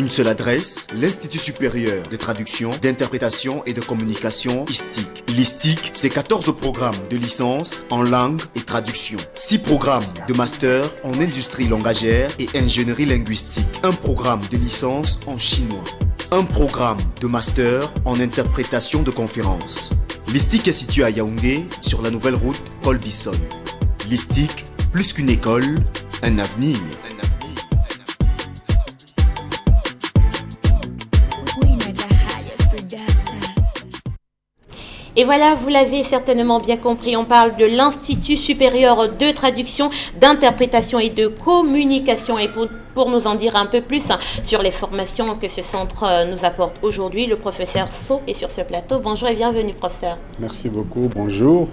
Une seule adresse, l'Institut supérieur de traduction, d'interprétation et de communication ISTIC. L'ISTIC, c'est 14 programmes de licence en langue et traduction. 6 programmes de master en industrie langagère et ingénierie linguistique. Un programme de licence en chinois. Un programme de master en interprétation de conférences. L'ISTIC est situé à Yaoundé, sur la nouvelle route Paul-Bisson. L'ISTIC, plus qu'une école, un avenir. Et voilà, vous l'avez certainement bien compris, on parle de l'Institut supérieur de traduction, d'interprétation et de communication. Et pour nous en dire un peu plus sur les formations que ce centre nous apporte aujourd'hui, le professeur So est sur ce plateau. Bonjour et bienvenue, professeur. Merci beaucoup, bonjour.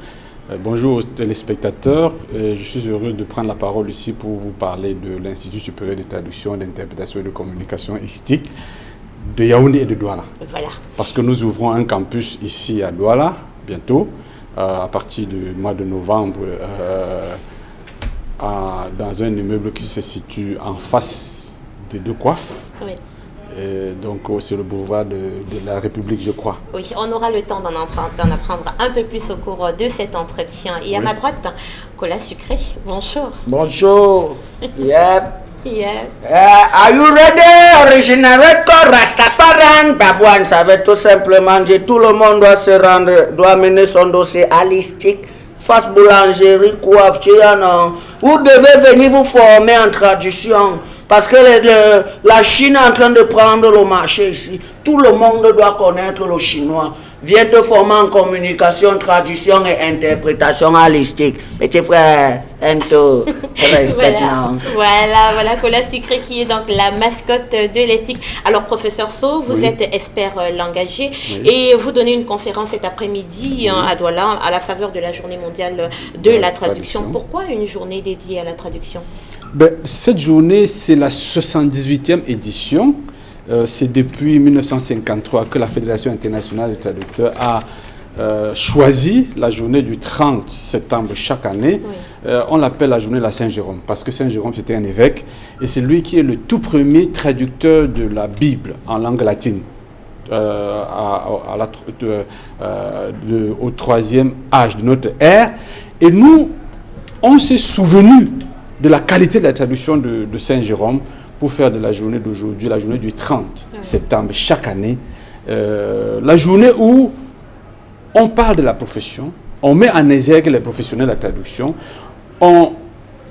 Bonjour aux téléspectateurs. Je suis heureux de prendre la parole ici pour vous parler de l'Institut supérieur de traduction, d'interprétation et de communication ISTIC de Yaoundé et de Douala. Voilà. Parce que nous ouvrons un campus ici à Douala, bientôt, à partir du mois de novembre, dans un immeuble qui se situe en face des Deux Coiffes. Oui. Et donc, c'est le boulevard de la République, je crois. Oui, on aura le temps d'en apprendre un peu plus au cours de cet entretien. Et à ma droite, Cola Sucré, bonjour. Bonjour. Yep. Yeah. Are you ready? Original record, Rastafarian. Babouane, ça veut tout simplement dire tout le monde doit se rendre, doit mener son dossier à l'ISTIC, face boulangerie, coiffe, vous devez venir vous former en traduction. Parce que la Chine est en train de prendre le marché ici. Tout le monde doit connaître le chinois. Viens te former en communication, traduction et interprétation à l'ISTIC. Petit frère, voilà, Cola Sucré qui est donc la mascotte de l'ISTIC. Alors, professeur So, vous êtes expert langagé et vous donnez une conférence cet après-midi à Douala à la faveur de la journée mondiale de la traduction. Pourquoi une journée dédiée à la traduction? Cette journée, c'est la 78e édition. C'est depuis 1953 que la Fédération internationale des traducteurs a choisi la journée du 30 septembre chaque année. Oui. On l'appelle la journée de la Saint-Jérôme, parce que Saint-Jérôme, c'était un évêque, et c'est lui qui est le tout premier traducteur de la Bible en langue latine, au troisième âge de notre ère. Et nous, on s'est souvenu de la qualité de la traduction de Saint-Jérôme pour faire de la journée d'aujourd'hui, la journée du 30 septembre chaque année, la journée où on parle de la profession, on met en exergue les professionnels de la traduction, on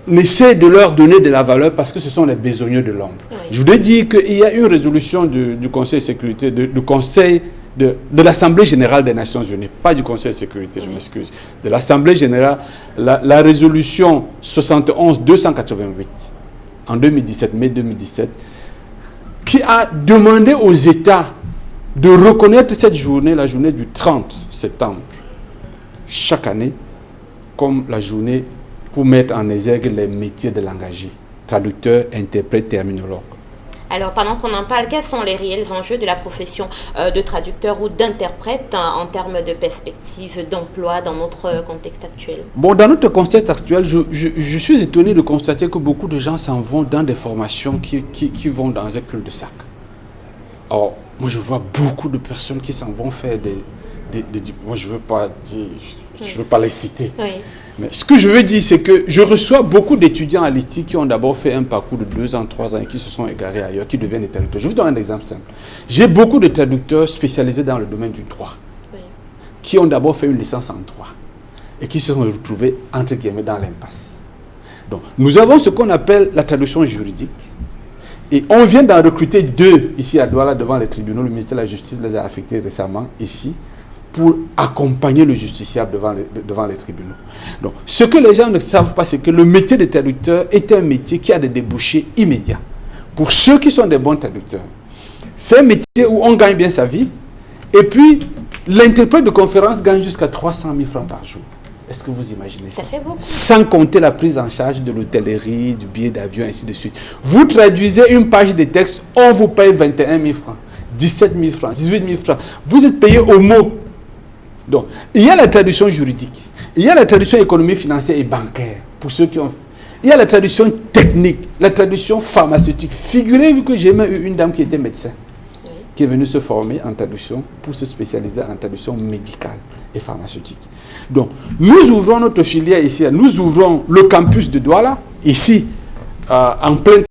essaie de leur donner de la valeur parce que ce sont les besogneux de l'ombre. Oui. Je voudrais dire qu'il y a une résolution du Conseil de sécurité, de l'Assemblée générale des Nations Unies, pas du Conseil de sécurité, je m'excuse, de l'Assemblée générale, la résolution 71-288 en 2017, mai 2017, qui a demandé aux États de reconnaître cette journée, la journée du 30 septembre, chaque année, comme la journée pour mettre en exergue les métiers de langagers, traducteurs, interprètes, terminologues. Alors, pendant qu'on en parle, quels sont les réels enjeux de la profession de traducteur ou d'interprète en termes de perspective d'emploi dans notre contexte actuel? Bon, dans notre contexte actuel, je suis étonné de constater que beaucoup de gens s'en vont dans des formations qui vont dans un cul-de-sac. Alors, moi, je vois beaucoup de personnes qui s'en vont faire moi, je ne veux pas dire, je veux pas les citer. Oui. Mais ce que je veux dire, c'est que je reçois beaucoup d'étudiants à l'ISTIC qui ont d'abord fait un parcours de 2 ans, 3 ans et qui se sont égarés ailleurs, qui deviennent des traducteurs. Je vous donne un exemple simple. J'ai beaucoup de traducteurs spécialisés dans le domaine du droit, qui ont d'abord fait une licence en droit et qui se sont retrouvés, entre guillemets, dans l'impasse. Donc, nous avons ce qu'on appelle la traduction juridique et on vient d'en recruter 2 ici à Douala devant les tribunaux. Le ministère de la Justice les a affectés récemment ici, pour accompagner le justiciable devant les tribunaux. Donc, ce que les gens ne savent pas, c'est que le métier de traducteur est un métier qui a des débouchés immédiats. Pour ceux qui sont des bons traducteurs, c'est un métier où on gagne bien sa vie, et puis l'interprète de conférence gagne jusqu'à 300 000 francs par jour. Est-ce que vous imaginez ça? Ça fait beaucoup. Sans compter la prise en charge de l'hôtellerie, du billet d'avion, ainsi de suite. Vous traduisez une page de texte, on vous paye 21 000 francs, 17 000 francs, 18 000 francs. Vous êtes payé au mot. Donc, il y a la traduction juridique, il y a la traduction économique, financière et bancaire, pour ceux qui ont... il y a la traduction technique, la traduction pharmaceutique. Figurez-vous que j'ai même eu une dame qui était médecin, qui est venue se former en traduction pour se spécialiser en traduction médicale et pharmaceutique. Donc, nous ouvrons notre filière ici, nous ouvrons le campus de Douala, ici, en plein